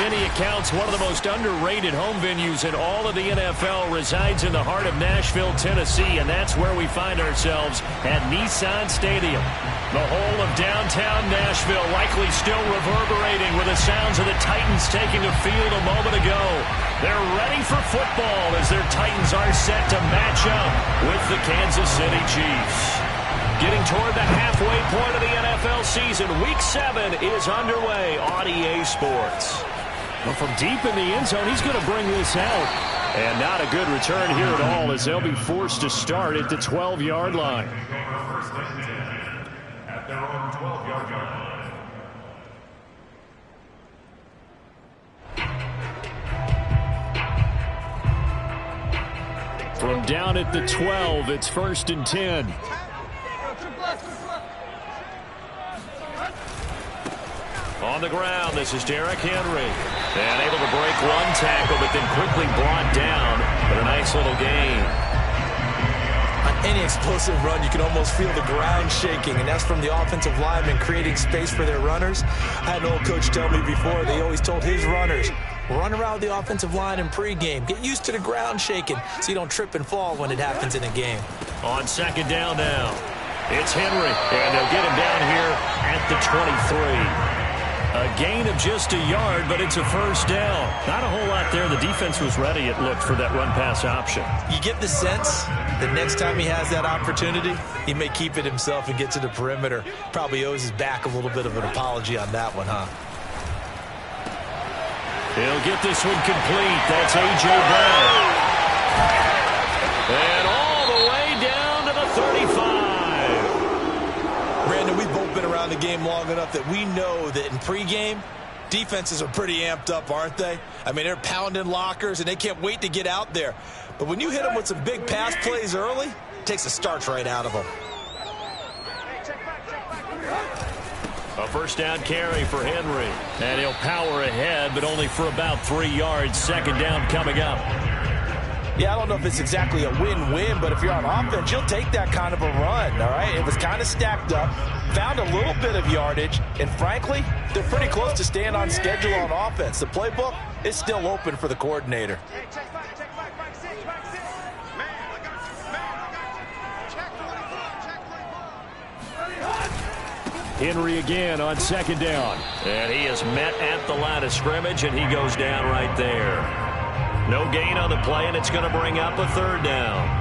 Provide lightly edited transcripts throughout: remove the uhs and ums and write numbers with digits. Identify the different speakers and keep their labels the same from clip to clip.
Speaker 1: many accounts, one of the most underrated home venues in all of the NFL resides in the heart of Nashville, Tennessee, and that's where we find ourselves at Nissan Stadium. The whole of downtown Nashville likely still reverberating with the sounds of the Titans taking the field a moment ago. They're ready for football as their Titans are set to match up with the Kansas City Chiefs. Getting toward the halfway point of the NFL season, Week 7 is underway on EA Sports. Well, from deep in the end zone, he's going to bring this out. And not a good return here at all as they'll be forced to start at the 12-yard line. At their own 12-yard line. From down at the 12, it's 1st and 10. On the ground, this is Derrick Henry. And able to break one tackle, but then quickly brought down. But a nice little gain.
Speaker 2: On any explosive run, you can almost feel the ground shaking, and that's from the offensive linemen creating space for their runners. I had an old coach tell me before, they always told his runners, run around the offensive line in pregame. Get used to the ground shaking so you don't trip and fall when it happens in a game.
Speaker 1: On 2nd down now, it's Henry, and they'll get him down here at the 23. A gain of just a yard, but it's a 1st down. Not a whole lot there. The defense was ready, it looked, for that run-pass option.
Speaker 2: You get the sense that next time he has that opportunity, he may keep it himself and get to the perimeter. Probably owes his back a little bit of an apology on that one, huh?
Speaker 1: He'll get this one complete. That's A.J. Brown. And all the way down to the 35.
Speaker 2: Brandon, we've both been around the game long enough that we know that in pregame, defenses are pretty amped up, aren't they? I mean, they're pounding lockers, and they can't wait to get out there. But when you hit them with some big pass plays early, it takes the starch right out of them.
Speaker 1: A 1st down carry for Henry. And he'll power ahead, but only for about 3 yards. 2nd down coming up.
Speaker 2: Yeah, I don't know if it's exactly a win-win, but if you're on offense, you'll take that kind of a run, all right? It was kind of stacked up, found a little bit of yardage, and frankly, they're pretty close to staying on schedule on offense. The playbook is still open for the coordinator.
Speaker 1: Henry again on 2nd down. And he is met at the line of scrimmage, and he goes down right there. No gain on the play, and it's going to bring up a 3rd down.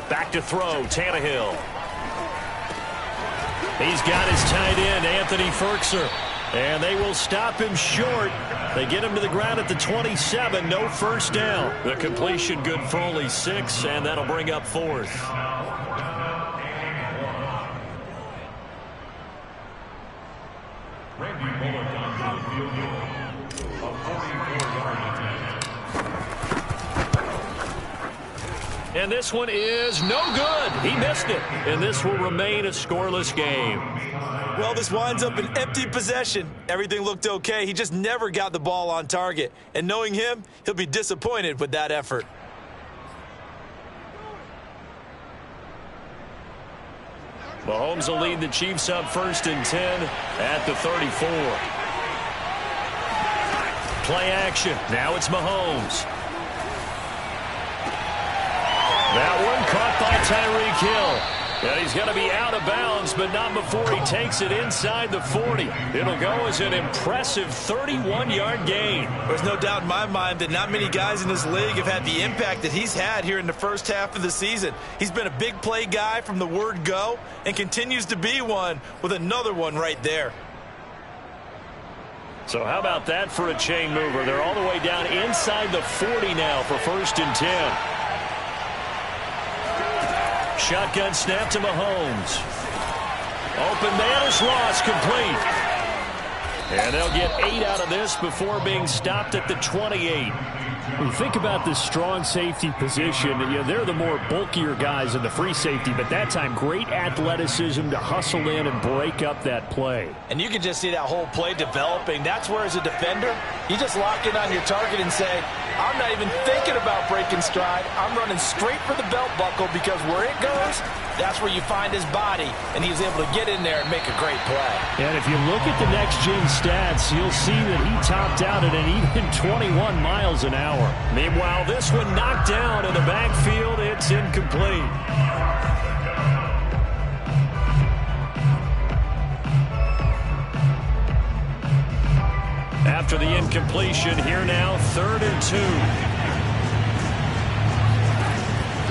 Speaker 1: Back to throw, Tannehill. He's got his tight end, Anthony Ferkser. And they will stop him short. They get him to the ground at the 27, no 1st down. The completion good for only 6, and that'll bring up 4th. And this one is no good. He missed it. And this will remain a scoreless game.
Speaker 2: Well, this winds up an empty possession. Everything looked okay. He just never got the ball on target. And knowing him, he'll be disappointed with that effort.
Speaker 1: Mahomes will lead the Chiefs up 1st and 10 at the 34. Play action. Now it's Mahomes. That one caught by Tyreek Hill. And he's going to be out of bounds, but not before he takes it inside the 40. It'll go as an impressive 31-yard gain.
Speaker 2: There's no doubt in my mind that not many guys in this league have had the impact that he's had here in the first half of the season. He's been a big play guy from the word go and continues to be one with another one right there.
Speaker 1: So how about that for a chain mover? They're all the way down inside the 40 now for 1st and 10. Shotgun snap to Mahomes. Open man is lost, complete. And they'll get 8 out of this before being stopped at the 28.
Speaker 3: When you think about this strong safety position, they're the more bulkier guys in the free safety, but that time great athleticism to hustle in and break up that play.
Speaker 2: And you can just see that whole play developing. That's where, as a defender, you just lock in on your target and say, I'm not even thinking about breaking stride. I'm running straight for the belt buckle, because where it goes, that's where you find his body, and he was able to get in there and make a great play.
Speaker 3: And if you look at the next-gen stats, you'll see that he topped out at an even 21 miles an hour.
Speaker 1: Meanwhile, this one knocked down in the backfield. It's incomplete. After the incompletion, here now, 3rd and 2.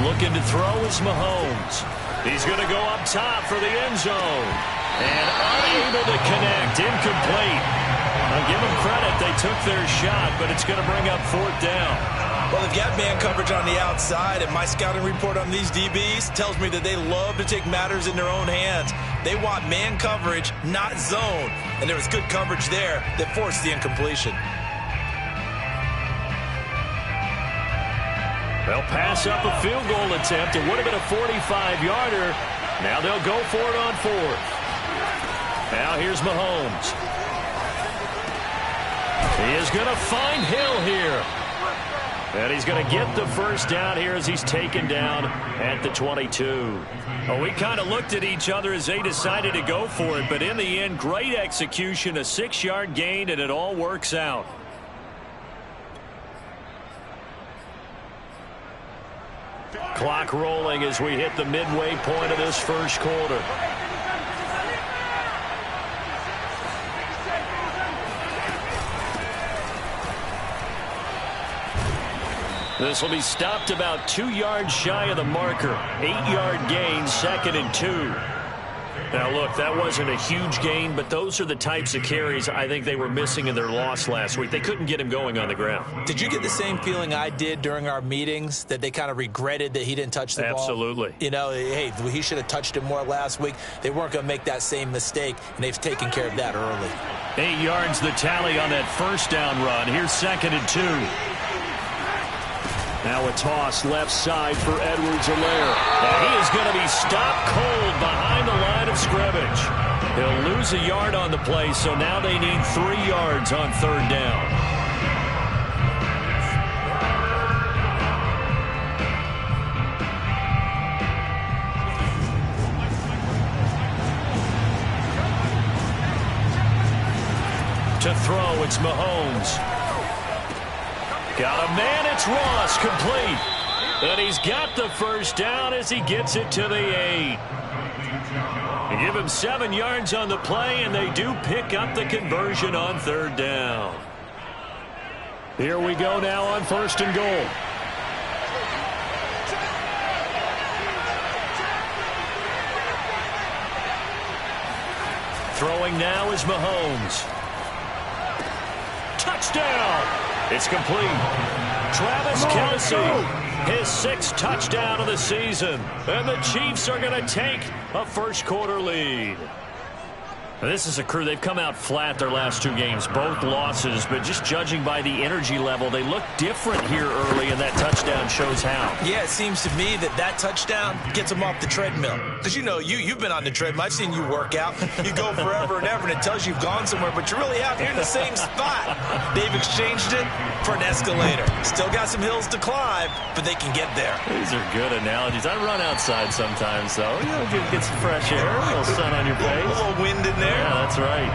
Speaker 1: Looking to throw is Mahomes. He's going to go up top for the end zone. And unable to connect, incomplete. I'll give them credit, they took their shot, but it's going to bring up 4th down.
Speaker 2: Well, they've got man coverage on the outside, and my scouting report on these DBs tells me that they love to take matters in their own hands. They want man coverage, not zone. And there was good coverage there that forced the incompletion.
Speaker 1: They'll pass up a field goal attempt. It would have been a 45-yarder. Now they'll go for it on 4th. Now here's Mahomes. He is going to find Hill here. And he's going to get the first down here as he's taken down at the 22. Well, we kind of looked at each other as they decided to go for it, but in the end, great execution, a 6-yard gain, and it all works out. Clock rolling as we hit the midway point of this first quarter. This will be stopped about 2 yards shy of the marker. 8-yard gain, 2nd and 2. Now, look, that wasn't a huge gain, but those are the types of carries I think they were missing in their loss last week. They couldn't get him going on the ground.
Speaker 2: Did you get the same feeling I did during our meetings, that they kind of regretted that he didn't touch the ball?
Speaker 1: Absolutely.
Speaker 2: You know, hey, he should have touched it more last week. They weren't going to make that same mistake, and they've taken care of that early.
Speaker 1: 8 yards the tally on that first down run. Here's 2nd and 2. Now a toss left side for Edwards-Helaire. And he is going to be stopped cold behind the line of scrimmage. He'll lose a yard on the play, so now they need 3 yards on 3rd down. To throw, it's Mahomes. Got a man, it's Ross, complete. And he's got the first down as he gets it to the 8. They give him 7 yards on the play, and they do pick up the conversion on 3rd down. Here we go now on 1st and goal. Throwing now is Mahomes. Touchdown! It's complete. Travis Kelce, his 6th touchdown of the season. And the Chiefs are going to take a first-quarter lead. This is a crew, they've come out flat their last 2 games, both losses, but just judging by the energy level, they look different here early, and that touchdown shows how.
Speaker 2: Yeah, it seems to me that touchdown gets them off the treadmill. Because, you know, you've been on the treadmill. I've seen you work out. You go forever and ever, and it tells you you've gone somewhere, but you're really out here in the same spot. They've exchanged it for an escalator. Still got some hills to climb, but they can get there.
Speaker 1: These are good analogies. I run outside sometimes, though. You know, get some fresh air, a little sun on your face.
Speaker 2: A little wind in there.
Speaker 1: Yeah, that's right.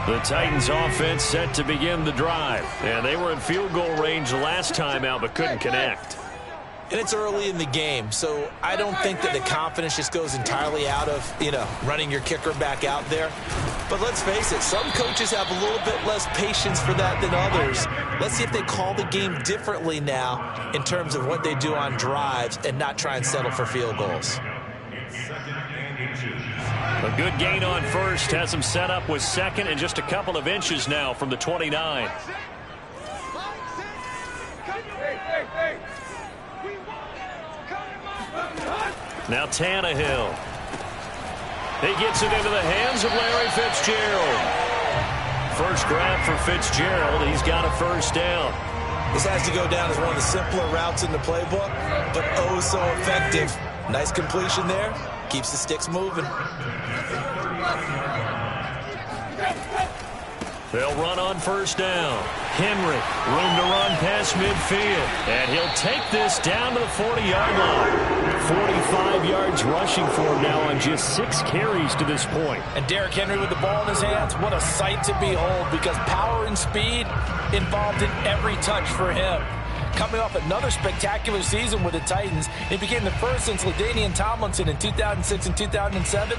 Speaker 1: The Titans offense set to begin the drive. And they were in field goal range last time out, but couldn't connect.
Speaker 2: And it's early in the game, so I don't think that the confidence just goes entirely out of, you know, running your kicker back out there. But let's face it, some coaches have a little bit less patience for that than others. Let's see if they call the game differently now in terms of what they do on drives and not try and settle for field goals.
Speaker 1: A good gain on first has him set up with 2nd and just a couple of inches now from the 29. Now Tannehill. He gets it into the hands of Larry Fitzgerald. First grab for Fitzgerald. He's got a first down.
Speaker 2: This has to go down as one of the simpler routes in the playbook, but oh so effective. Nice completion there. Keeps the sticks moving.
Speaker 1: They'll run on first down. Henry, room to run past midfield. And he'll take this down to the 40-yard line. 45 yards rushing for him now on just 6 carries to this point.
Speaker 2: And Derrick Henry with the ball in his hands, what a sight to behold, because power and speed involved in every touch for him. Coming off another spectacular season with the Titans, he became the first since LaDainian Tomlinson in 2006 and 2007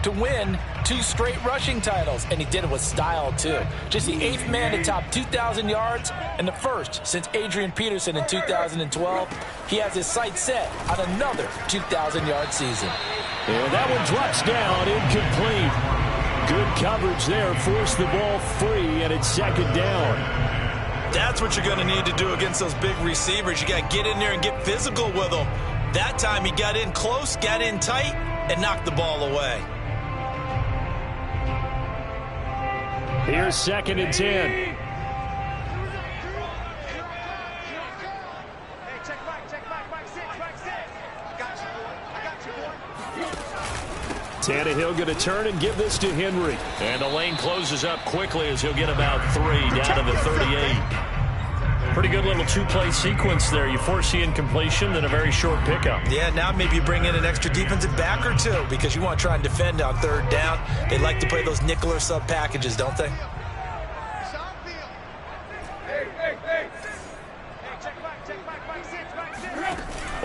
Speaker 2: to win 2 straight rushing titles, and he did it with style too. Just the 8th man to top 2,000 yards and the first since Adrian Peterson in 2012. He has his sights set on another 2,000-yard season.
Speaker 3: And that one drops down, incomplete. Good coverage there, forced the ball free, and it's second down.
Speaker 2: That's what you're going to need to do against those big receivers. You got to get in there and get physical with them. That time he got in close, got in tight, and knocked the ball away.
Speaker 3: Here's second and 10. Tannehill going to turn and give this to Henry.
Speaker 1: And the lane closes up quickly as he'll get about 3 down to the 38. Pretty good little 2-play sequence there. You force the incompletion, then a very short pickup.
Speaker 2: Yeah, now maybe you bring in an extra defensive back or 2 because you want to try and defend on 3rd down. They like to play those nickel or sub packages, don't they?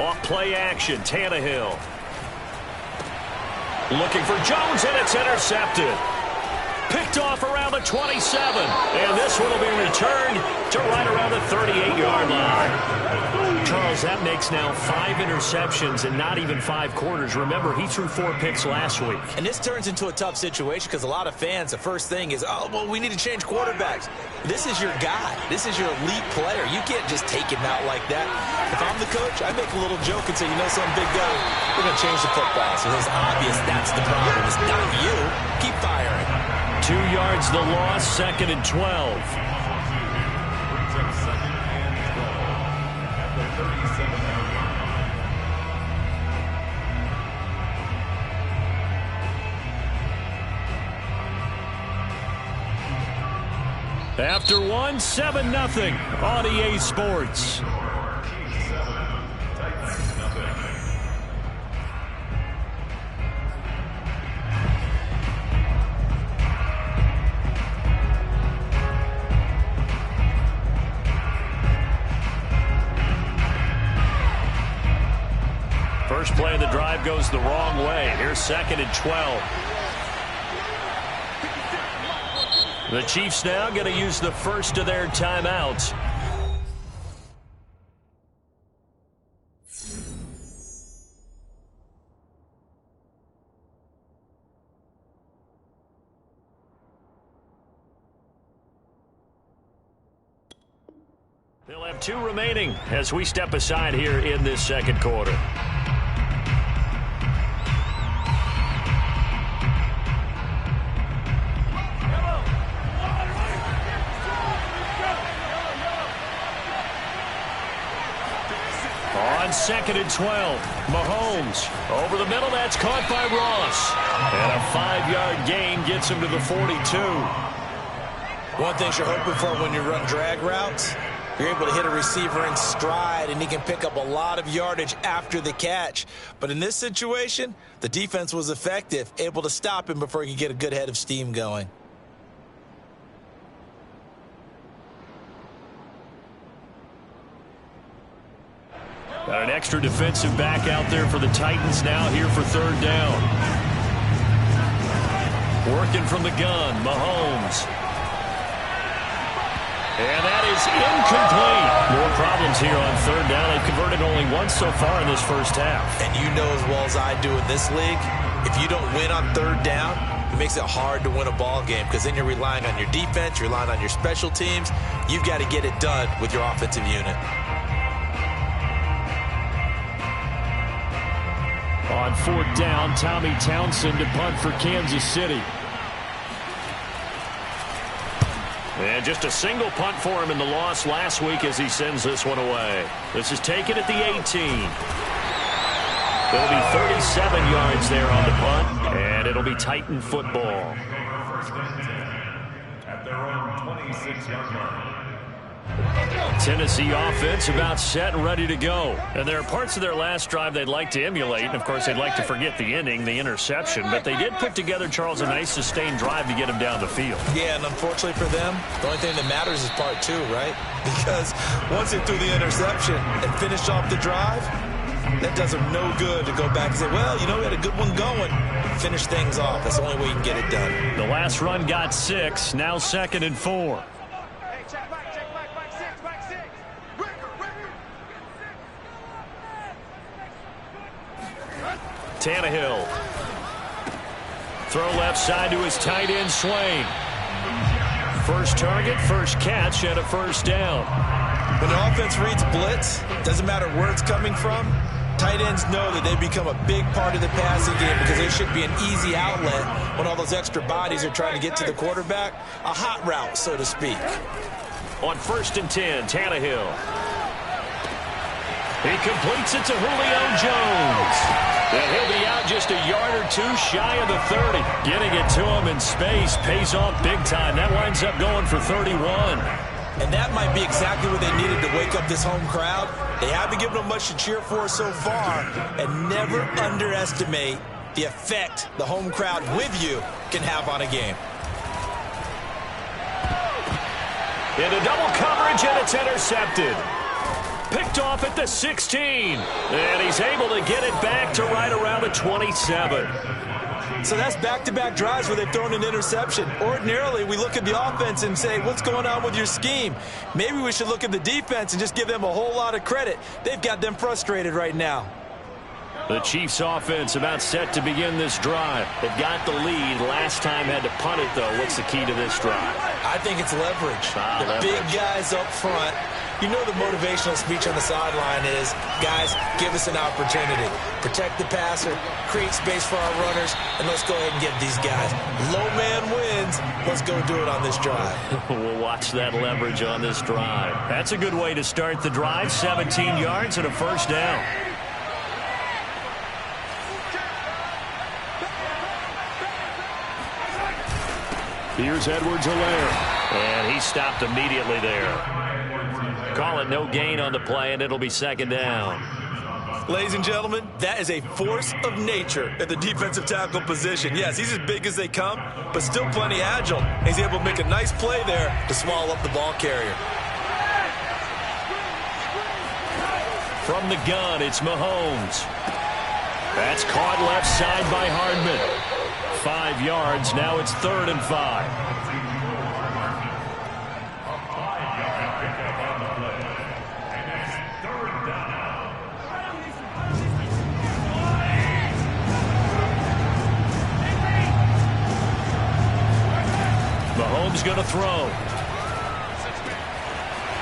Speaker 1: Off play action, Tannehill. Looking for Jones, and it's intercepted. Picked off around the 27. And this one will be returned to right around the 38-yard line. Charles, that makes now 5 interceptions and not even 5 quarters. Remember, he threw 4 picks last week.
Speaker 2: And this turns into a tough situation because a lot of fans, the first thing is, oh, well, we need to change quarterbacks. This is your guy. This is your elite player. You can't just take him out like that. If I'm the coach, I make a little joke and say, you know something, big guy, we're going to change the football. So it's obvious that's the problem. It's not you. Keep firing.
Speaker 1: 2 yards the loss, second and 12. After 1, 7-0 on EA Sports. First play of the drive goes the wrong way. Here's second and 12. The Chiefs now going to use the first of their timeouts. They'll have 2 remaining as we step aside here in this second quarter. On second and 12, Mahomes over the middle. That's caught by Ross. And a 5-yard gain gets him to the 42.
Speaker 2: One thing you're hoping for when you run drag routes, you're able to hit a receiver in stride, and he can pick up a lot of yardage after the catch. But in this situation, the defense was effective, able to stop him before he could get a good head of steam going.
Speaker 1: Got an extra defensive back out there for the Titans now here for 3rd down. Working from the gun, Mahomes. And that is incomplete. More problems here on 3rd down. They've converted only once so far in this first half.
Speaker 2: And you know as well as I do in this league, if you don't win on 3rd down, it makes it hard to win a ball game because then you're relying on your defense, you're relying on your special teams. You've got to get it done with your offensive unit.
Speaker 3: on fourth down. Tommy Townsend to punt for Kansas City.
Speaker 1: And just a single punt for him in the loss last week as he sends this one away. This is taken at the 18. There'll be 37 yards there on the punt, and it'll be Titan football.
Speaker 4: At their own 26-yard line.
Speaker 1: Tennessee offense about set and ready to go. And there are parts of their last drive they'd like to emulate. And, of course, they'd like to forget the ending, the interception. But they did put together, Charles, a nice sustained drive to get him down the field.
Speaker 2: Yeah, and unfortunately for them, the only thing that matters is part two, right? Because once they threw the interception and finished off the drive, that does them no good to go back and say, well, you know, we had a good one going. Finish things off. That's the only way you can get it done.
Speaker 1: The last run got 6. Now 2nd and 4. Tannehill. Throw left side to his tight end, Swain. First target, first catch, and a first down.
Speaker 2: When the offense reads blitz, doesn't matter where it's coming from, tight ends know that they become a big part of the passing game because there should be an easy outlet when all those extra bodies are trying to get to the quarterback. A hot route, so to speak.
Speaker 1: On 1st and 10, Tannehill. He completes it to Julio Jones. And he'll be out just a yard or two shy of the 30. Getting it to him in space pays off big time. That winds up going for 31.
Speaker 2: And that might be exactly what they needed to wake up this home crowd. They haven't given them much to cheer for so far. And never underestimate the effect the home crowd with you can have on a game.
Speaker 1: Into double coverage, and it's intercepted. Picked off at the 16. And he's able to get it back to right around the 27.
Speaker 2: So that's back-to-back drives where they've thrown an interception. Ordinarily, we look at the offense and say, what's going on with your scheme? Maybe we should look at the defense and just give them a whole lot of credit. They've got them frustrated right now.
Speaker 1: The Chiefs offense about set to begin this drive. They've got the lead. Last time had to punt it, though. What's the key to this drive?
Speaker 2: I think it's leverage.
Speaker 1: Leverage.
Speaker 2: Big guys up front. You know the motivational speech on the sideline is, guys, give us an opportunity. Protect the passer, create space for our runners, and let's go ahead and get these guys. Low man wins. Let's go do it on this drive.
Speaker 1: We'll watch that leverage on this drive. That's a good way to start the drive. 17 yards and a first down.
Speaker 3: Here's Edwards-Helaire.
Speaker 1: And he stopped immediately there. Call it no gain on the play, and it'll be 2nd down.
Speaker 2: Ladies and gentlemen, that is a force of nature at the defensive tackle position. Yes, he's as big as they come, but still plenty agile. He's able to make a nice play there to swallow up the ball carrier.
Speaker 1: From the gun, it's Mahomes. That's caught left side by Hardman. 5 yards. Now it's 3rd and 5. Mahomes going to throw.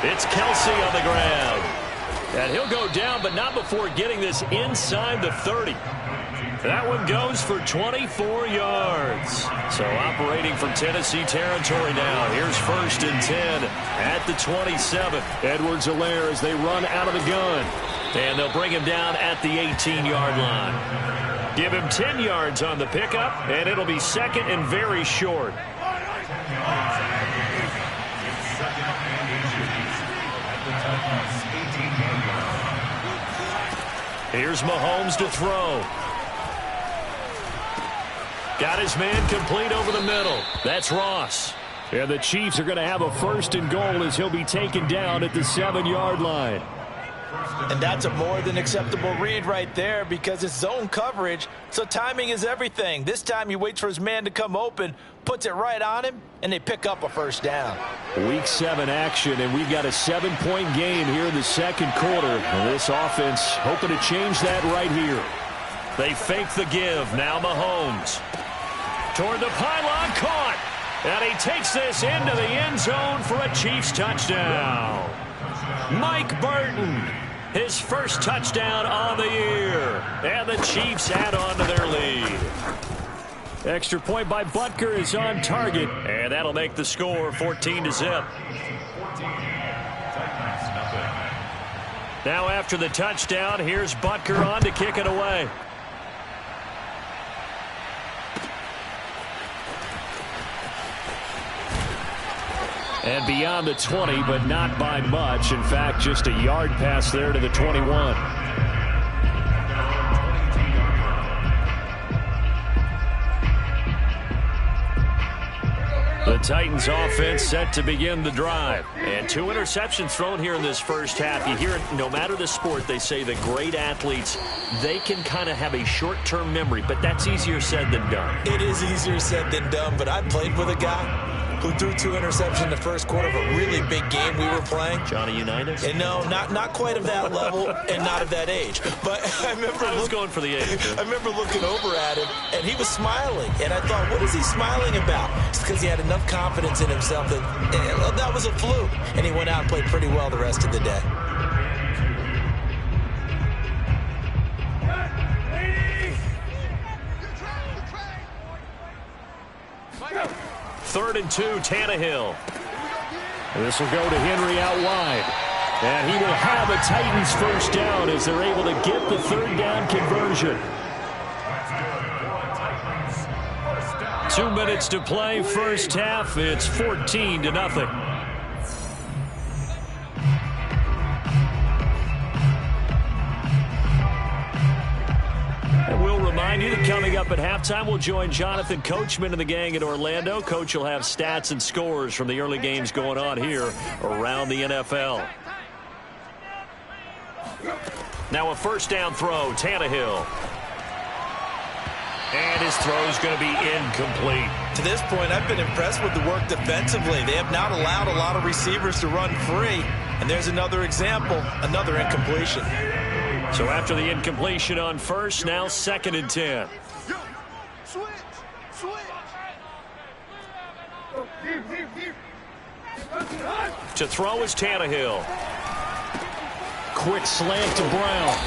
Speaker 1: It's Kelsey on the ground. And he'll go down, but not before getting this inside the 30. That one goes for 24 yards. So operating from Tennessee territory now. Here's 1st and 10 at the 27.
Speaker 3: Edwards-Helaire as they run out of the gun.
Speaker 1: And they'll bring him down at the 18-yard line. Give him 10 yards on the pickup, and it'll be 2nd and very short. Here's Mahomes to throw. Got his man complete over the middle. That's Ross.
Speaker 3: And the Chiefs are going to have a 1st and goal as he'll be taken down at the 7-yard line.
Speaker 2: And that's a more than acceptable read right there because it's zone coverage, so timing is everything. This time he waits for his man to come open, puts it right on him, and they pick up a 1st down.
Speaker 3: Week 7 action, and we've got a 7-point game here in the 2nd quarter. And this offense hoping to change that right here.
Speaker 1: They fake the give. Now Mahomes. Toward the pylon, caught. And he takes this into the end zone for a Chiefs touchdown. Mike Burton. his first touchdown on the year. And the Chiefs add on to their lead.
Speaker 3: Extra point by Butker is on target.
Speaker 1: And that'll make the score 14-0. Now after the touchdown, here's Butker on to kick it away.
Speaker 3: And beyond the 20, but not by much. In fact, just a yard pass there to the 21.
Speaker 1: The Titans offense set to begin the drive. And 2 interceptions thrown here in this first half. You hear it, no matter the sport, they say the great athletes, they can kind of have a short-term memory, but that's easier said than done.
Speaker 2: It is easier said than done, but I played with a guy who threw 2 interceptions in the first quarter of a really big game we were playing.
Speaker 1: Johnny Unitas?
Speaker 2: And no, not quite of that level and not of that age. But I was
Speaker 1: going for the age.
Speaker 2: I remember looking over at him, and he was smiling. And I thought, what is he smiling about? It's because he had enough confidence in himself that that was a fluke. And he went out and played pretty well the rest of the day.
Speaker 1: Third and 2, Tannehill.
Speaker 3: This will go to Henry out wide. And he will have a Titans first down as they're able to get the third down conversion.
Speaker 1: 2 minutes to play, first half. It's 14-0. Remind you that coming up at halftime, we'll join Jonathan Coachman and the gang in Orlando. Coach will have stats and scores from the early games going on here around the NFL. Now a first down throw, Tannehill. And his throw is going to be incomplete.
Speaker 2: To this point, I've been impressed with the work defensively. They have not allowed a lot of receivers to run free. And there's another example, another incompletion.
Speaker 1: So after the incompletion on first, now 2nd and 10. To throw is Tannehill.
Speaker 3: Quick slant to Brown.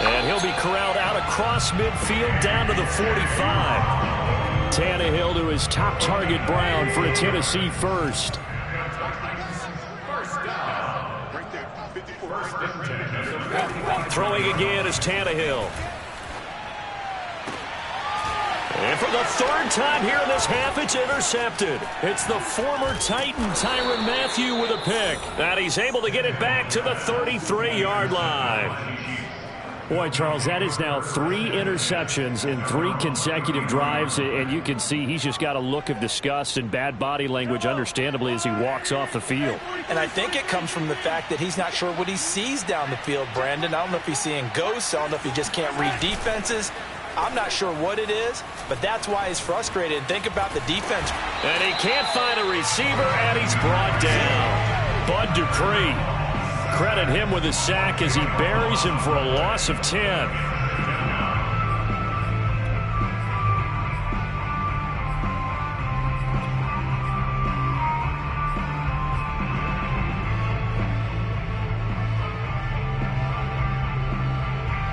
Speaker 1: And he'll be corralled out across midfield down to the 45.
Speaker 3: Tannehill to his top target, Brown, for a Tennessee first.
Speaker 1: Throwing again is Tannehill. And for the 3rd time here in this half, it's intercepted. It's the former Titan, Tyrann Mathieu, with a pick. And he's able to get it back to the 33-yard line.
Speaker 3: Boy, Charles, that is now 3 interceptions in 3 consecutive drives, and you can see he's just got a look of disgust and bad body language, understandably, as he walks off the field.
Speaker 2: And I think it comes from the fact that he's not sure what he sees down the field, Brandon. I don't know if he's seeing ghosts. I don't know if he just can't read defenses. I'm not sure what it is, but that's why he's frustrated. Think about the defense.
Speaker 1: And he can't find a receiver, and he's brought down. Bud Dupree. Credit him with a sack as he buries him for a loss of 10.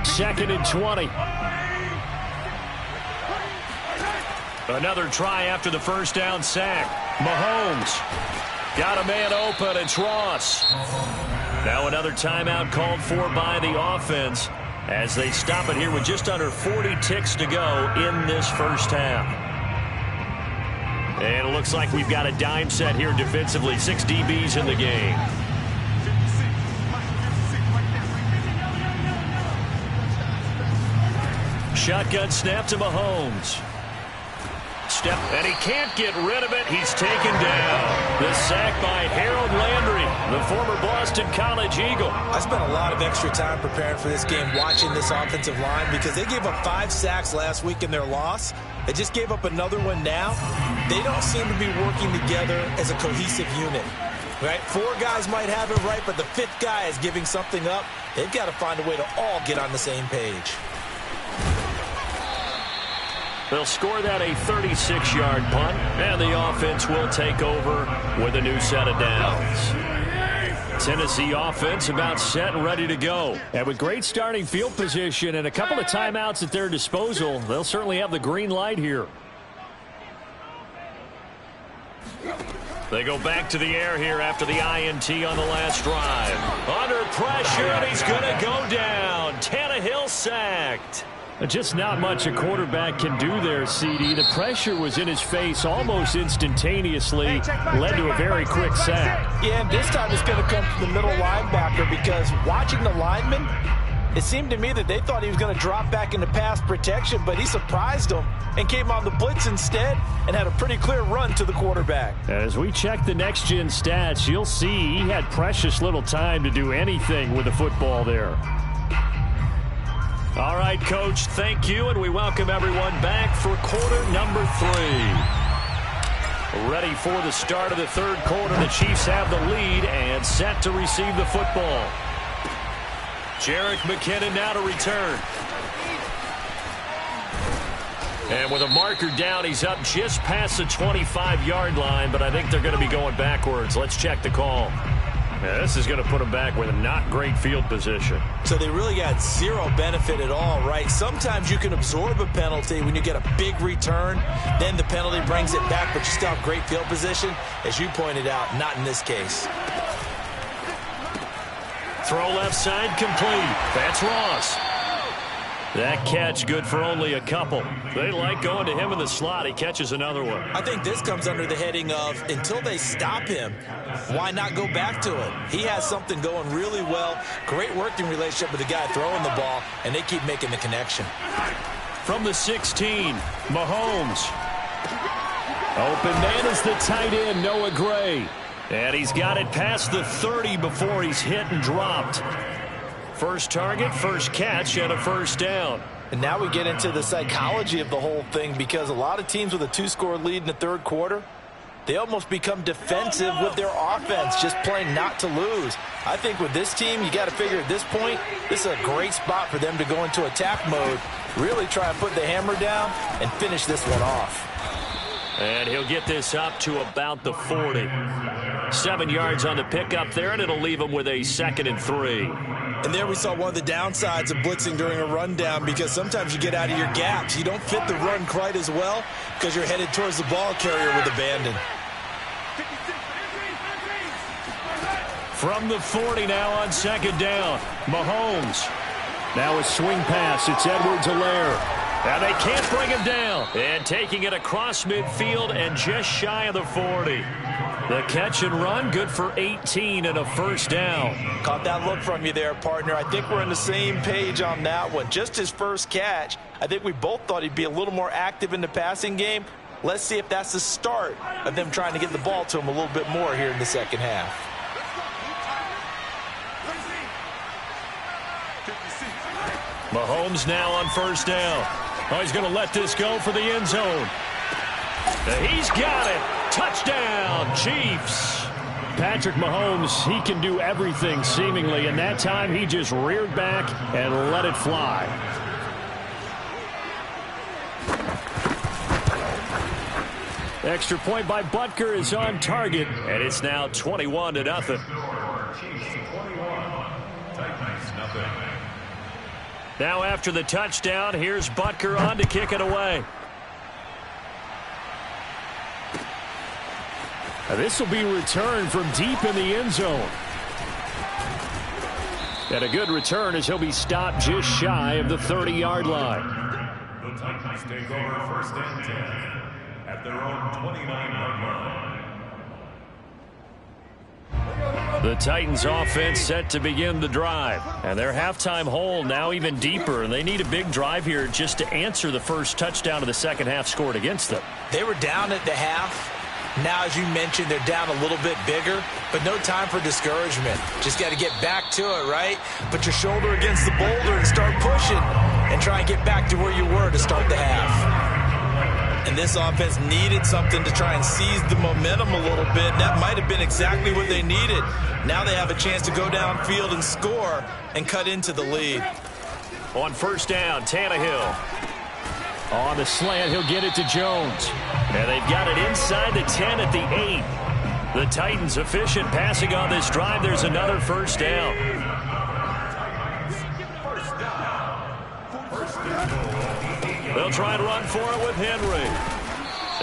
Speaker 1: Second and 20. Another try after the first down sack. Mahomes got a man open. It's Ross. Now another timeout called for by the offense as they stop it here with just under 40 ticks to go in this first half. And it looks like we've got a dime set here defensively. 6 DBs in the game. Shotgun snap to Mahomes. Step, and he can't get rid of it. He's taken down. The sack by Harold Landry, the former Boston College Eagle.
Speaker 2: I spent a lot of extra time preparing for this game, watching this offensive line, because they gave up 5 sacks last week in their loss. They just gave up another one now. They don't seem to be working together as a cohesive unit. Right? 4 guys might have it right, but the 5th guy is giving something up. They've got to find a way to all get on the same page.
Speaker 1: They'll score that a 36-yard punt, and the offense will take over with a new set of downs. Tennessee offense about set and ready to go.
Speaker 3: And with great starting field position and a couple of timeouts at their disposal, they'll certainly have the green light here.
Speaker 1: They go back to the air here after the INT on the last drive. Under pressure, and he's going to go down. Tannehill sacked.
Speaker 3: Just not much a quarterback can do there, CD. The pressure was in his face almost instantaneously, led to a very quick sack.
Speaker 2: Yeah, and this time it's going to come from the middle linebacker because watching the lineman, it seemed to me that they thought he was going to drop back into pass protection, but he surprised them and came on the blitz instead and had a pretty clear run to the quarterback.
Speaker 3: As we check the next-gen stats, you'll see he had precious little time to do anything with the football there.
Speaker 1: All right, Coach, thank you, and we welcome everyone back for quarter number 3. Ready for the start of the third quarter. The Chiefs have the lead and set to receive the football. Jerick McKinnon now to return. And with a marker down, he's up just past the 25-yard line, but I think they're going to be going backwards. Let's check the call.
Speaker 3: Yeah, this is going to put them back with a not great field position.
Speaker 2: So they really got zero benefit at all, right? Sometimes you can absorb a penalty when you get a big return. Then the penalty brings it back, but you still have great field position. As you pointed out, not in this case.
Speaker 1: Throw left side complete. That's Ross.
Speaker 3: That catch good for only a couple.
Speaker 1: They like going to him in the slot. He catches another one.
Speaker 2: I think this comes under the heading of until they stop him, why not go back to it? He has something going really well. Great working relationship with the guy throwing the ball, and they keep making the connection.
Speaker 1: From the 16, Mahomes.
Speaker 3: Open man is the tight end, Noah Gray.
Speaker 1: And he's got it past the 30 before he's hit and dropped. First target, first catch, and a first down.
Speaker 2: And now we get into the psychology of the whole thing because a lot of teams with a 2-score lead in the third quarter, they almost become defensive with their offense, just playing not to lose. I think with this team, you got to figure at this point, this is a great spot for them to go into attack mode, really try and put the hammer down and finish this one off.
Speaker 1: And he'll get this up to about the 40. 7 yards on the pickup there, and it'll leave him with a 2nd and 3.
Speaker 2: And there we saw one of the downsides of blitzing during a rundown because sometimes you get out of your gaps. You don't fit the run quite as well because you're headed towards the ball carrier with abandon.
Speaker 1: From the 40 now on 2nd down, Mahomes.
Speaker 3: Now a swing pass. It's Edwards-Helaire.
Speaker 1: And they can't bring him down. And taking it across midfield and just shy of the 40. The catch and run, good for 18 and a first down.
Speaker 2: Caught that look from you there, partner. I think we're on the same page on that one. Just his first catch. I think we both thought he'd be a little more active in the passing game. Let's see if that's the start of them trying to get the ball to him a little bit more here in the second half.
Speaker 1: Mahomes now on first down. Oh, he's going to let this go for the end zone. He's got it. Touchdown, Chiefs.
Speaker 3: Patrick Mahomes, he can do everything seemingly, and that time he just reared back and let it fly. Extra point by Butker is on target,
Speaker 1: and it's now 21-0. Now after the touchdown, here's Butker on to kick it away.
Speaker 3: This will be returned from deep in the end zone. And a good return as he'll be stopped just shy of the 30-yard line.
Speaker 4: The Titans take over 1st and 10 at their own 29-yard line.
Speaker 1: The Titans offense set to begin the drive. And their halftime hole now even deeper. And they need a big drive here just to answer the first touchdown of the second half scored against them.
Speaker 2: They were down at the half. Now, as you mentioned, they're down a little bit bigger, but no time for discouragement. Just got to get back to it, right? Put your shoulder against the boulder and start pushing and try and get back to where you were to start the half. And this offense needed something to try and seize the momentum a little bit. That might have been exactly what they needed. Now they have a chance to go downfield and score and cut into the lead.
Speaker 1: On first down, Tannehill.
Speaker 3: On the slant, he'll get it to Jones.
Speaker 1: And they've got it inside the 10 at the 8. The Titans efficient passing on this drive. There's another first down. They'll try and run for it with Henry.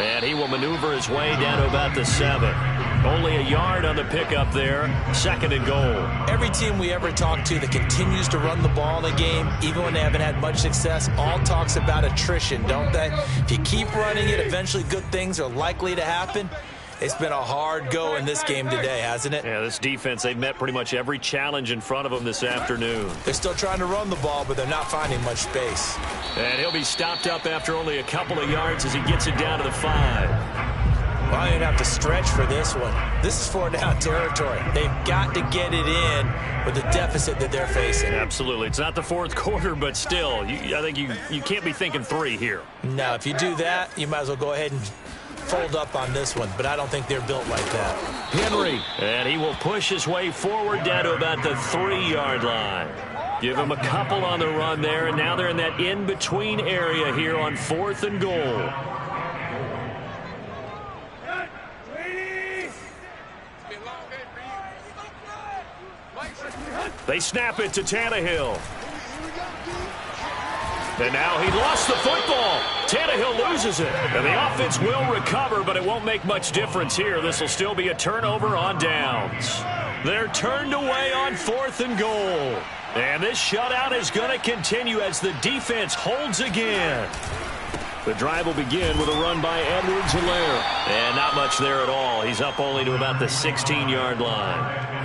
Speaker 1: And he will maneuver his way down to about the 7. Only a yard on the pickup there. 2nd and goal.
Speaker 2: Every team we ever talk to that continues to run the ball in a game, even when they haven't had much success, all talks about attrition, don't they? If you keep running it, eventually good things are likely to happen. It's been a hard go in this game today, hasn't it?
Speaker 1: Yeah, this defense, they've met pretty much every challenge in front of them this afternoon.
Speaker 2: They're still trying to run the ball, but they're not finding much space.
Speaker 1: And he'll be stopped up after only a couple of yards as he gets it down to the 5.
Speaker 2: Well, you're going to have to stretch for this one. This is 4-down territory. They've got to get it in with the deficit that they're facing.
Speaker 1: Absolutely. It's not the 4th quarter, but still, I think you can't be thinking 3 here.
Speaker 2: No, if you do that, you might as well go ahead and fold up on this one, but I don't think they're built like that.
Speaker 1: Henry, and he will push his way forward down to about the 3-yard line. Give him a couple on the run there, and now they're in that in-between area here on 4th and goal. They snap it to Tannehill. And now he lost the football. Tannehill loses it. And the offense will recover, but it won't make much difference here. This will still be a turnover on downs. They're turned away on 4th and goal. And this shutout is going to continue as the defense holds again. The drive will begin with a run by Edwards-Helaire. And not much there at all. He's up only to about the 16-yard line.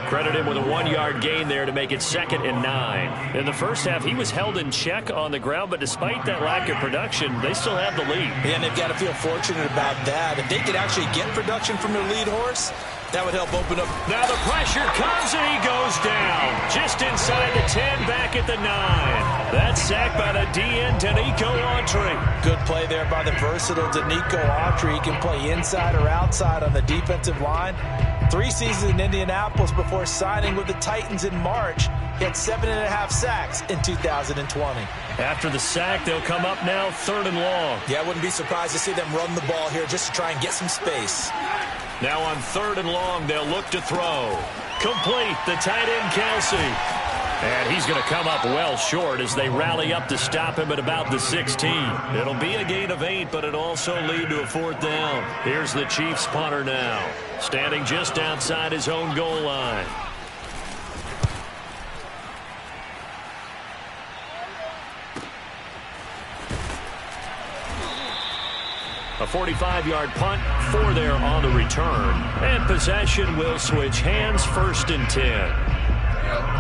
Speaker 1: Credit him with a 1-yard gain there to make it 2nd and 9. In the first half, he was held in check on the ground, but despite that lack of production, they still have the lead.
Speaker 2: Yeah, and they've got to feel fortunate about that. If they could actually get production from their lead horse, that would help open up.
Speaker 1: Now the pressure comes, and he goes down. Just inside the 10, back at the 9. That's sacked by the DN, Danico Autry.
Speaker 2: Good play there by the versatile Danico Autry. He can play inside or outside on the defensive line. 3 seasons in Indianapolis before signing with the Titans in March. He had 7.5 sacks in 2020.
Speaker 1: After the sack, they'll come up now 3rd and long.
Speaker 2: Yeah, I wouldn't be surprised to see them run the ball here just to try and get some space.
Speaker 1: Now on 3rd and long, they'll look to throw. Complete, the tight end Kelsey. And he's going to come up well short as they rally up to stop him at about the 16. It'll be a gain of 8, but it'll also lead to a 4th down. Here's the Chiefs punter now, standing just outside his own goal line. A 45-yard punt, 4 there on the return. And possession will switch hands, 1st and 10.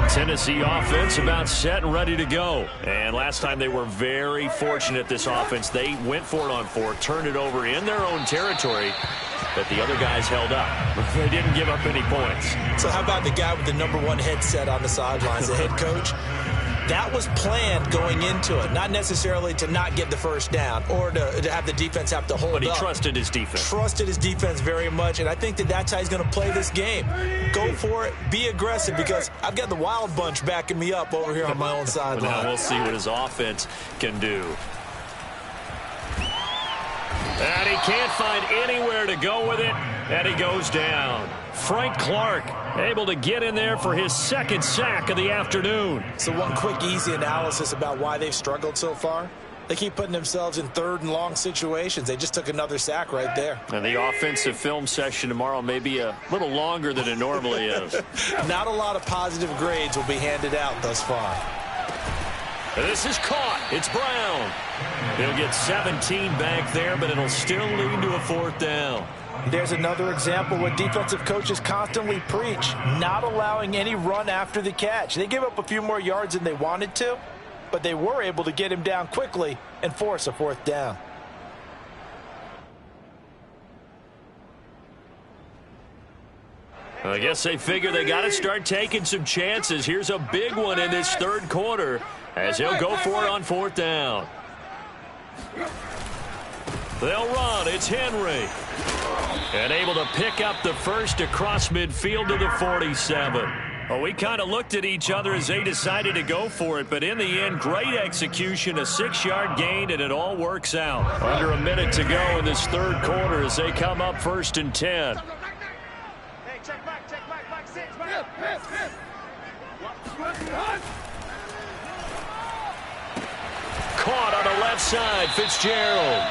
Speaker 1: Tennessee offense about set and ready to go. And last time they were very fortunate, this offense. They went for it on 4, turned it over in their own territory, but the other guys held up. They didn't give up any points.
Speaker 2: So how about the guy with the #1 headset on the sidelines, the head coach? That was planned going into it, not necessarily to not get the first down or to have the defense have to hold up.
Speaker 1: But he trusted his defense.
Speaker 2: Trusted his defense very much, and I think that's how he's going to play this game. Go for it, be aggressive, because I've got the wild bunch backing me up over here on my own sideline.
Speaker 1: Now we'll see what his offense can do. And he can't find anywhere to go with it, and he goes down. Frank Clark able to get in there for his 2nd sack of the afternoon.
Speaker 2: So one quick, easy analysis about why they've struggled so far. They keep putting themselves in 3rd and long situations. They just took another sack right there.
Speaker 1: And the offensive film session tomorrow may be a little longer than it normally is.
Speaker 2: Not a lot of positive grades will be handed out thus far.
Speaker 1: This is caught. It's Brown. He'll get 17 back there, but it'll still lead to a 4th down.
Speaker 2: There's another example what defensive coaches constantly preach, not allowing any run after the catch. They give up a few more yards than they wanted to, but they were able to get him down quickly and force a 4th down.
Speaker 1: I guess they figure they got to start taking some chances. Here's a big one in this 3rd quarter as he'll go for it on 4th down. They'll run. It's Henry. And able to pick up the first across midfield to the 47. Well, we kind of looked at each other as they decided to go for it, but in the end, great execution, a 6-yard gain, and it all works out. Under a minute to go in this 3rd quarter as they come up 1st and 10. Caught on the left side, Fitzgerald.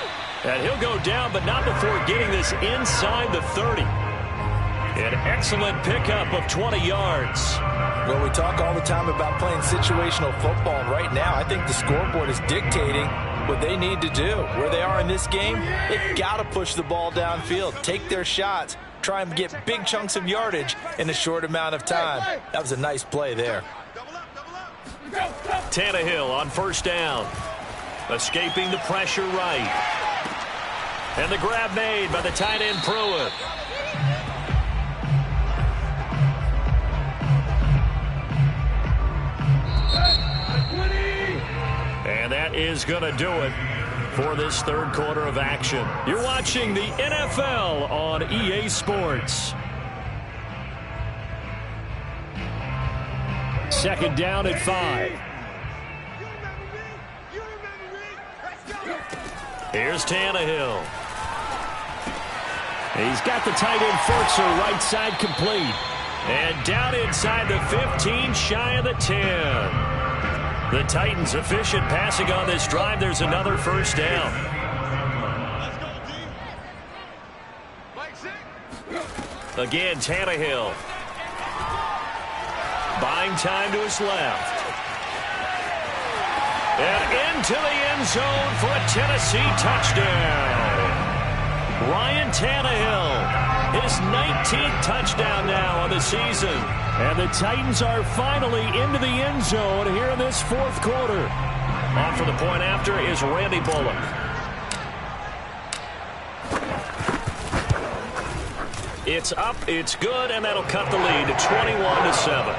Speaker 1: And he'll go down, but not before getting this inside the 30. An excellent pickup of 20 yards.
Speaker 2: Well, we talk all the time about playing situational football, and right now I think the scoreboard is dictating what they need to do. Where they are in this game, they've got to push the ball downfield, take their shots, try and get big chunks of yardage in a short amount of time. That was a nice play there.
Speaker 1: Tannehill on first down. Escaping the pressure right. And the grab made by the tight end Pruitt. And that is going to do it for this third quarter of action. You're watching the NFL on EA Sports. Second down at 5. Here's Tannehill. He's got the tight end Fortzer right side complete. And down inside the 15, shy of the 10. The Titans efficient passing on this drive. There's another first down. Again, Tannehill. Buying time to his left. And into the end zone for a Tennessee touchdown. Ryan Tannehill, his 19th touchdown now on the season. And the Titans are finally into the end zone here in this fourth quarter. On for the point after is Randy Bullock. It's up, it's good, and that'll cut the lead to 21-7.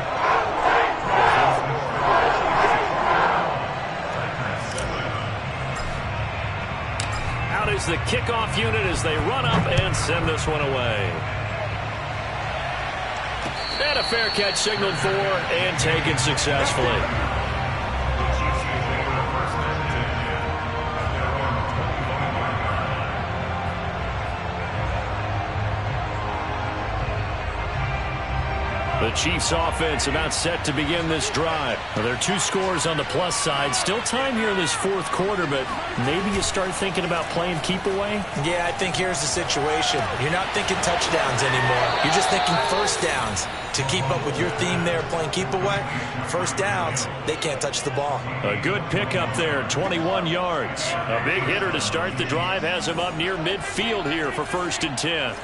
Speaker 1: Out is the kickoff unit as they run up and send this one away. And a fair catch signaled for and taken successfully. The Chiefs offense about set to begin this drive. Well, there are 2 scores on the plus side. Still time here in this fourth quarter, but maybe you start thinking about playing keep away?
Speaker 2: Yeah, I think here's the situation. You're not thinking touchdowns anymore. You're just thinking first downs. To keep up with your theme there, playing keep away, first downs, they can't touch the ball.
Speaker 1: A good pickup there, 21 yards. A big hitter to start the drive has him up near midfield here for 1st and 10.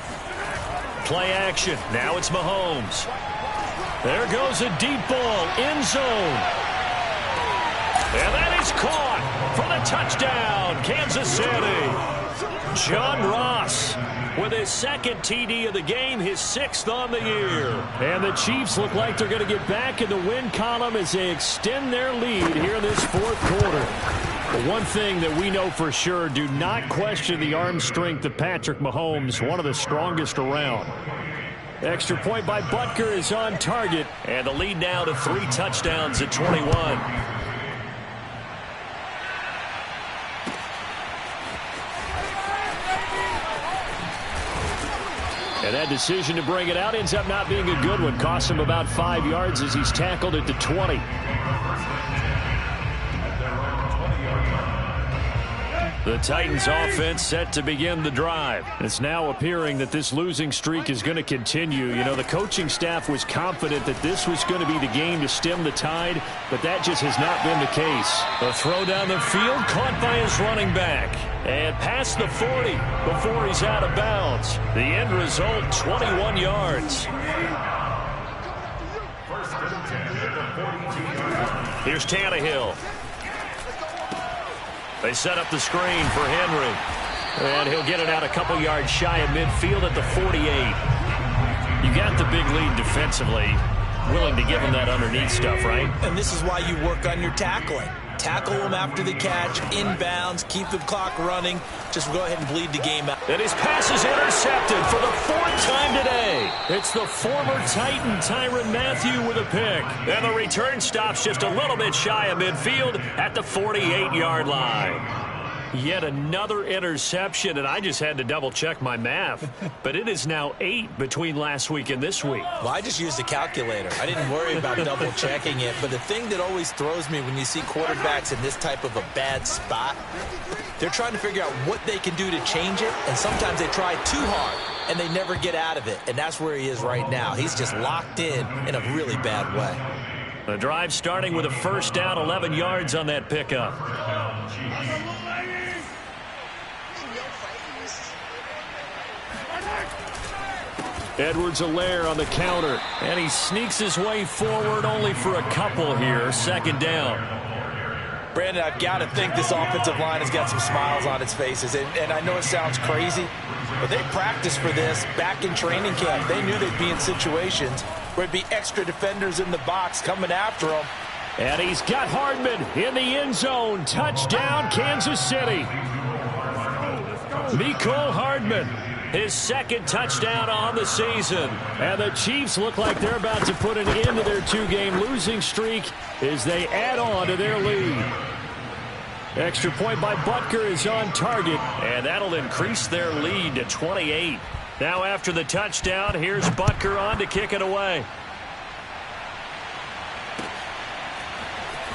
Speaker 1: Play action. Now it's Mahomes. There goes a deep ball, end zone. And that is caught for the touchdown, Kansas City. John Ross with his 2nd TD of the game, his 6th on the year. And the Chiefs look like they're going to get back in the win column as they extend their lead here in this fourth quarter. But one thing that we know for sure, do not question the arm strength of Patrick Mahomes, one of the strongest around. Extra point by Butker is on target. And the lead now to 3 touchdowns at 21. And that decision to bring it out ends up not being a good one. Costs him about 5 yards as he's tackled at the 20. The Titans offense set to begin the drive. It's now appearing that this losing streak is going to continue. You know, the coaching staff was confident that this was going to be the game to stem the tide, but that just has not been the case. The throw down the field caught by his running back. And past the 40 before he's out of bounds. The end result, 21 yards. Here's Tannehill. They set up the screen for Henry. And he'll get it out a couple yards shy of midfield at the 48. You got the big lead defensively. Willing to give him that underneath stuff, right?
Speaker 2: And this is why you work on your tackling. Tackle him after the catch, inbounds, keep the clock running. Just go ahead and bleed the game out.
Speaker 1: And his pass is intercepted for the 4th time today. It's the former Titan Tyrann Mathieu with a pick. And the return stops just a little bit shy of midfield at the 48-yard line. Yet another interception, and I just had to double-check my math. But it is now 8 between last week and this week.
Speaker 2: Well, I just used a calculator. I didn't worry about double-checking it. But the thing that always throws me when you see quarterbacks in this type of a bad spot, they're trying to figure out what they can do to change it, and sometimes they try too hard, and they never get out of it. And that's where he is right now. He's just locked in a really bad way.
Speaker 1: The drive starting with a first down, 11 yards on that pickup. Edwards-Helaire on the counter, and he sneaks his way forward only for a couple here. Second down.
Speaker 2: Brandon, I've got to think this offensive line has got some smiles on its faces. And I know it sounds crazy, but they practiced for this back in training camp. They knew they'd be in situations where there'd be extra defenders in the box coming after them.
Speaker 1: And he's got Hardman in the end zone. Touchdown, Kansas City. Mecole Hardman, his second touchdown on the season. And the Chiefs look like they're about to put an end to their 2-game losing streak as they add on to their lead. Extra point by Butker is on target, and that'll increase their lead to 28. Now after the touchdown, here's Butker on to kick it away.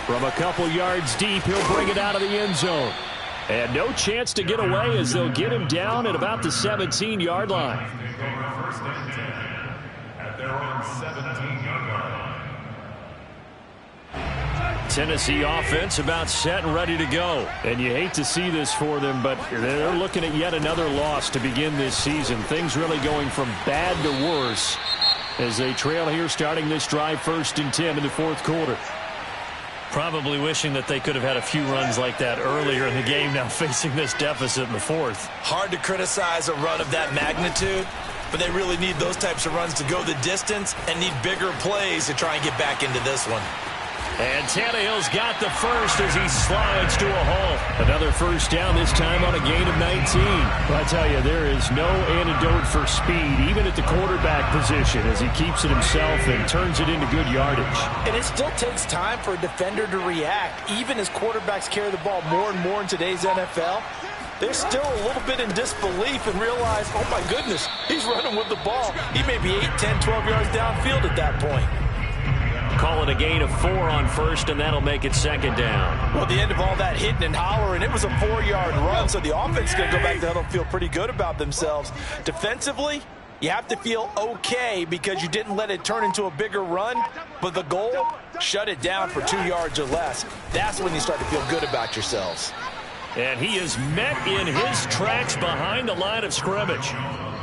Speaker 1: From a couple yards deep, he'll bring it out of the end zone. And no chance to get away as they'll get him down at about the 17-yard line.
Speaker 4: First and 10 at their own 17-yard line.
Speaker 1: Tennessee offense about set and ready to go. And you hate to see this for them, but they're looking at yet another loss to begin this season. Things really going from bad to worse as they trail here starting this drive 1st and 10 in the 4th quarter. Probably wishing that they could have had a few runs like that earlier in the game, now facing this deficit in the 4th.
Speaker 2: Hard to criticize a run of that magnitude, but they really need those types of runs to go the distance and need bigger plays to try and get back into this one.
Speaker 1: And Tannehill's got the first as he slides to a halt. Another first down, this time on a gain of 19. But I tell you, there is no antidote for speed, even at the quarterback position, as he keeps it himself and turns it into good yardage.
Speaker 2: And it still takes time for a defender to react, even as quarterbacks carry the ball more and more in today's NFL. They're still a little bit in disbelief and realize, oh my goodness, he's running with the ball. He may be 8, 10, 12 yards downfield at that point.
Speaker 1: Call it a gain of 4 on first, and that'll make it second down.
Speaker 2: Well, the end of all that hitting and hollering, it was a 4-yard run, so the offense is going to go back to huddle and feel pretty good about themselves. Defensively, you have to feel okay because you didn't let it turn into a bigger run, but the goal, shut it down for 2 yards or less. That's when you start to feel good about yourselves.
Speaker 1: And he is met in his tracks behind the line of scrimmage.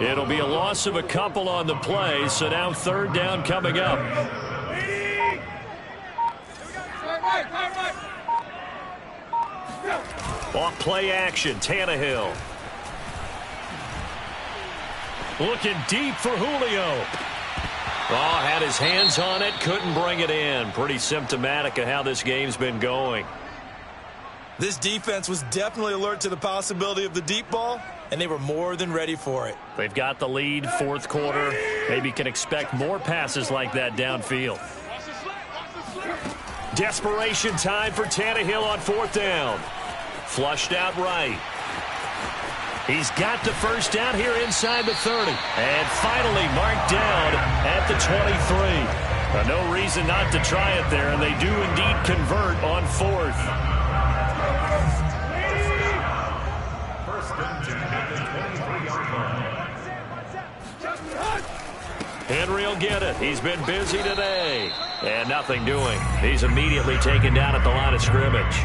Speaker 1: It'll be a loss of a couple on the play, so now 3rd down coming up. Off play action, Tannehill. Looking deep for Julio. Oh, had his hands on it, couldn't bring it in. Pretty symptomatic of how this game's been going.
Speaker 2: This defense was definitely alert to the possibility of the deep ball, and they were more than ready for it.
Speaker 1: They've got the lead, 4th quarter. Maybe can expect more passes like that downfield. Desperation time for Tannehill on 4th down. Flushed out right. He's got the first down here inside the 30. And finally marked down at the 23. No reason not to try it there, and they do indeed convert on 4th.
Speaker 4: First and 10 at the 23-yard line.
Speaker 1: Henry will get it. He's been busy today. And nothing doing. He's immediately taken down at the line of scrimmage.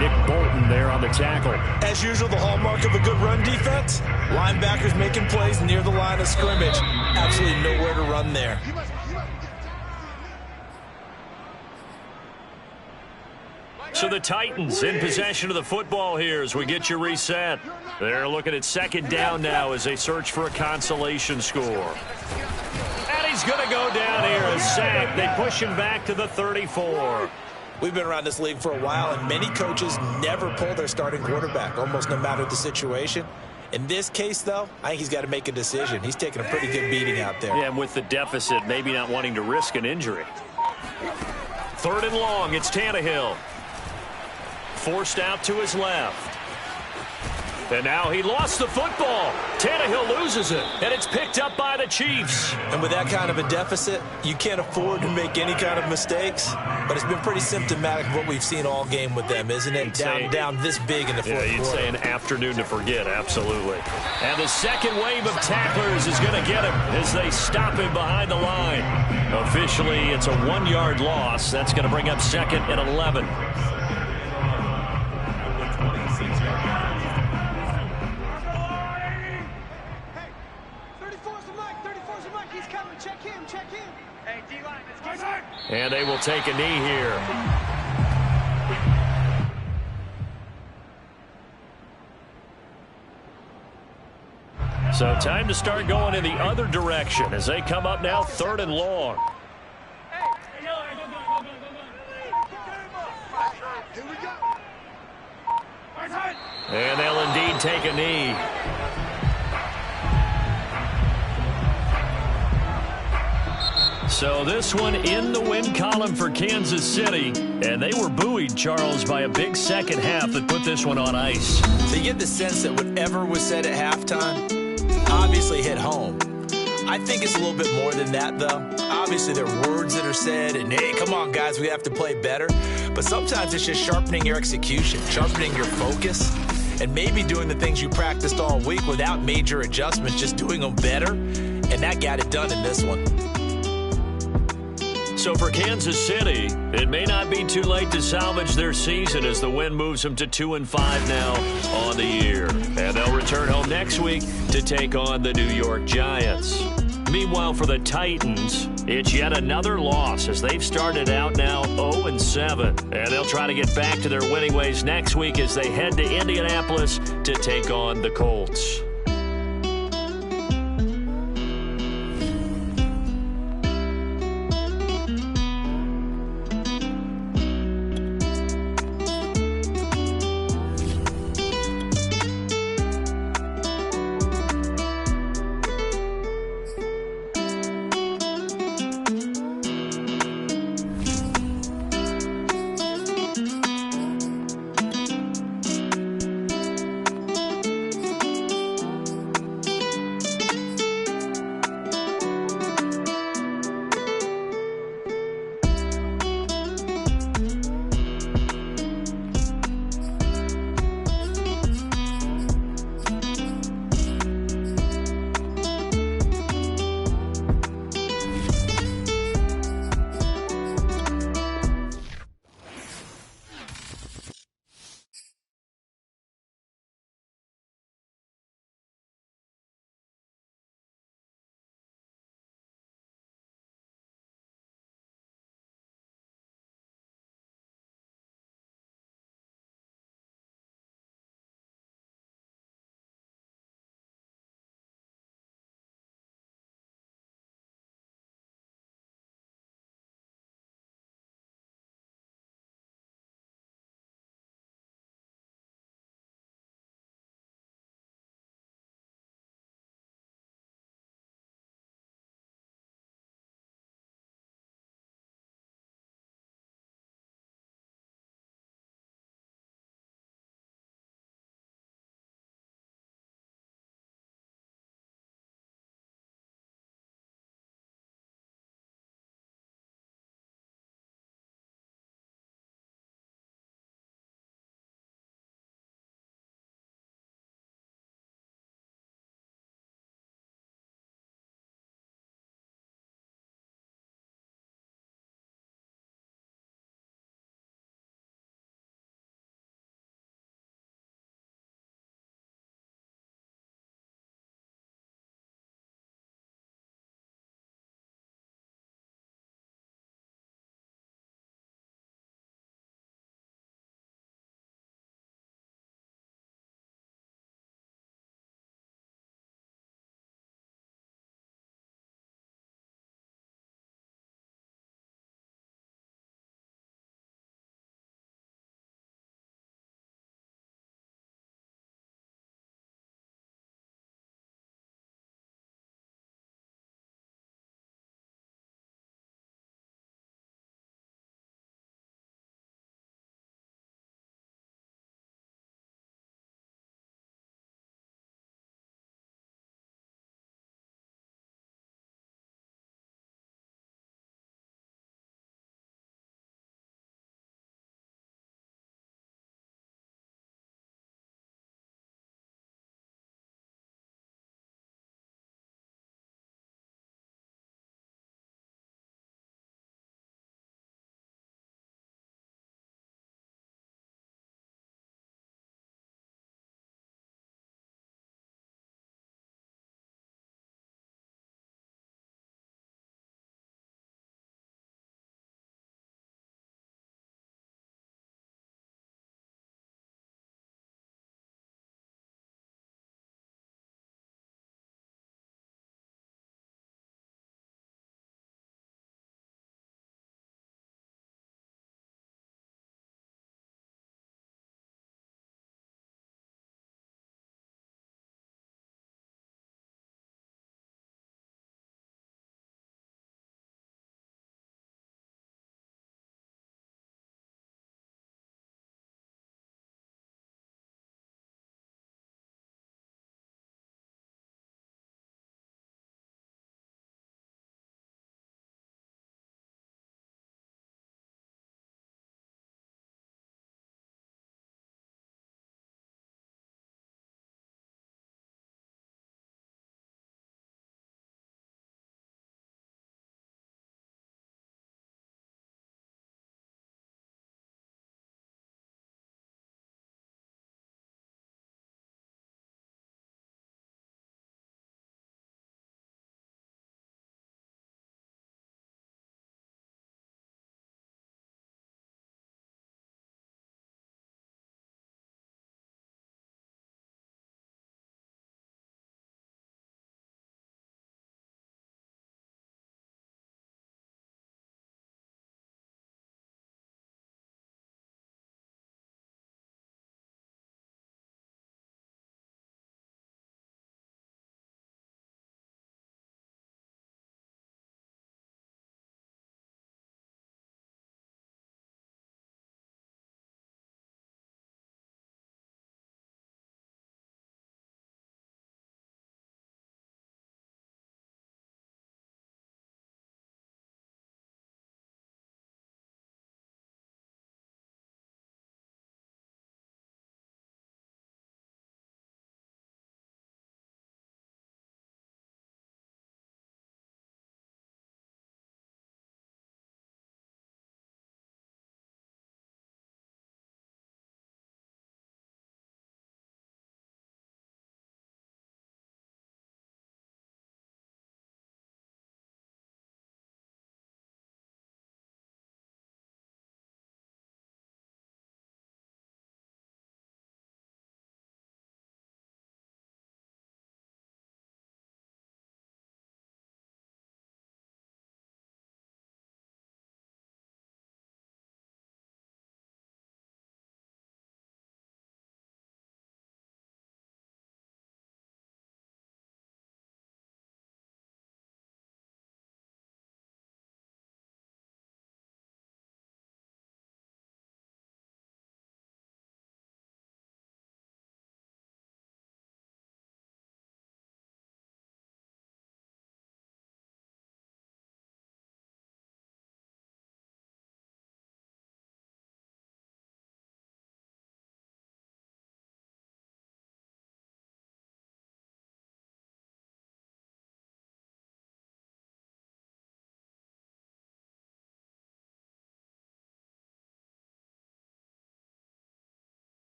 Speaker 1: Nick Bolton there on the tackle.
Speaker 2: As usual, the hallmark of a good run defense, linebackers making plays near the line of scrimmage. Absolutely nowhere to run there.
Speaker 1: So the Titans in possession of the football here as we get you reset. They're looking at 2nd down now as they search for a consolation score. And he's going to go down here, a sack. They push him back to the 34.
Speaker 2: We've been around this league for a while, and many coaches never pull their starting quarterback, almost no matter the situation. In this case, though, I think he's got to make a decision. He's taking a pretty good beating out there.
Speaker 1: Yeah, and with the deficit, maybe not wanting to risk an injury. 3rd and long, it's Tannehill. forced out to his left. And now he lost the football. Tannehill loses it, and it's picked up by the Chiefs.
Speaker 2: And with that kind of a deficit, you can't afford to make any kind of mistakes. But it's been pretty symptomatic of what we've seen all game with them, isn't it? Down this big in the fourth quarter.
Speaker 1: You'd say an afternoon to forget, absolutely. And the second wave of tacklers is going to get him as they stop him behind the line. Officially, it's a 1-yard loss. That's going to bring up 2nd and 11. And they will take a knee here. So time to start going in the other direction as they come up now 3rd and long. And they'll indeed take a knee. So this one in the win column for Kansas City. And they were buoyed, Charles, by a big second half that put this one on ice.
Speaker 2: So you get the sense that whatever was said at halftime obviously hit home. I think it's a little bit more than that, though. Obviously, there are words that are said, and, hey, come on, guys, we have to play better. But sometimes it's just sharpening your execution, sharpening your focus, and maybe doing the things you practiced all week without major adjustments, just doing them better. And that got it done in this one.
Speaker 1: So for Kansas City, it may not be too late to salvage their season as the win moves them to 2-5 now on the year. And they'll return home next week to take on the New York Giants. Meanwhile, for the Titans, it's yet another loss as they've started out now 0-7. And they'll try to get back to their winning ways next week as they head to Indianapolis to take on the Colts.